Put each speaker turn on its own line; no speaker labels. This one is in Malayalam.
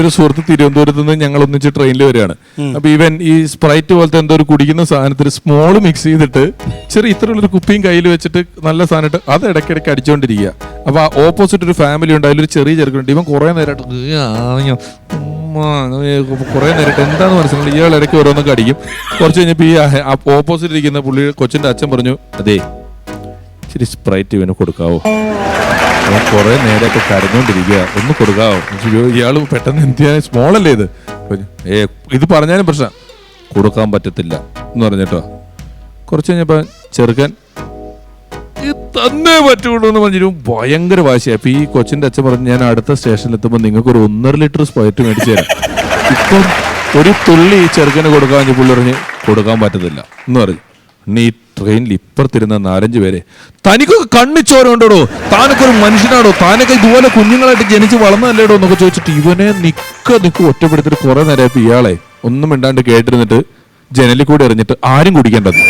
ഒരു സുഹൃത്ത് തിരുവനന്തപുരത്ത് നിന്ന് ഞങ്ങൾ ഒന്നിച്ച് ട്രെയിനിൽ വരികയാണ്. അപ്പൊ ഇവൻ ഈ സ്പ്രൈറ്റ് പോലത്തെ എന്തോ ഒരു കുടിക്കുന്ന സാധനത്തിൽ സ്മോള് മിക്സ് ചെയ്തിട്ട് ചെറിയ ഇത്രയുള്ളൊരു കുപ്പിയും കയ്യിൽ വെച്ചിട്ട് നല്ല സാധനമായിട്ട് അത് ഇടയ്ക്കിടയ്ക്ക് അടിച്ചുകൊണ്ടിരിക്കുക. അപ്പൊ ഓപ്പോസിറ്റ് ഒരു ഫാമിലി ഉണ്ട്, അതിലൊരു ചെറിയ ചെറുക്കുണ്ട്. ഇവൻ കുറെ നേരമായിട്ട് കുറെ നേരമായിട്ട് എന്താന്ന് മനസ്സിലായി. ഇയാൾ ഇടയ്ക്ക് ഓരോന്നൊക്കെ അടിക്കും. കുറച്ച് കഴിഞ്ഞപ്പോൾ ഈ ഓപ്പോസിറ്റ് ഇരിക്കുന്ന പുള്ളി കൊച്ചിന്റെ അച്ഛൻ പറഞ്ഞു, അതെ ഇച്ചിരി സ്പ്രൈറ്റ് ഇവന് കൊടുക്കാവോ, അവൻ കുറെ നേരമൊക്കെ കരഞ്ഞോണ്ടിരിക്കുക, ഒന്ന് കൊടുക്കാവോ. ഇയാള് പെട്ടെന്ന് എന്തിനാ, സ്മോളല്ലേ ഇത്, ഇത് പറഞ്ഞാലും പ്രശ്നം, കൊടുക്കാൻ പറ്റത്തില്ല എന്ന് പറഞ്ഞിട്ടോ. കുറച്ച് കഴിഞ്ഞപ്പോ ചെറുക്കൻ തന്നെ പറ്റുള്ളൂ എന്ന് പറഞ്ഞിട്ട് ഭയങ്കര വാശിയായി. അപ്പൊ ഈ കൊച്ചിന്റെ അച്ഛൻ പറഞ്ഞു, ഞാൻ അടുത്ത സ്റ്റേഷനിൽ എത്തുമ്പോൾ നിങ്ങൾക്ക് ഒരു 1.5 ലിറ്റർ സ്പ്രൈറ്റ് മേടിച്ചു തരാം. ഇപ്പം ഒരു തുള്ളി ഈ ചെറുക്കന് കൊടുക്കാൻ പുള്ളി പറഞ്ഞ് കൊടുക്കാൻ പറ്റത്തില്ല എന്ന് പറഞ്ഞു. നീ ട്രെയിനിൽ ഇപ്പുറത്തിരുന്ന 4-5 പേരെ, തനിക്കൊക്കെ കണ്ണിച്ചോരുണ്ടോ, താനൊക്കെ ഒരു മനുഷ്യനാണോ, താനൊക്കെ ഇതുപോലെ കുഞ്ഞുങ്ങളായിട്ട് ജനിച്ച് വളർന്നല്ലേടോ എന്നൊക്കെ ചോദിച്ചിട്ട് ഇവനെ നിക്ക് ഒറ്റപ്പെടുത്തിട്ട് കുറെ നേരമായപ്പോ ഇയാളെ ഒന്നും മിണ്ടാണ്ട് കേട്ടിരുന്നിട്ട് ജനലിൽ കൂടി എറിഞ്ഞിട്ട് ആരും കുടിക്കേണ്ടത്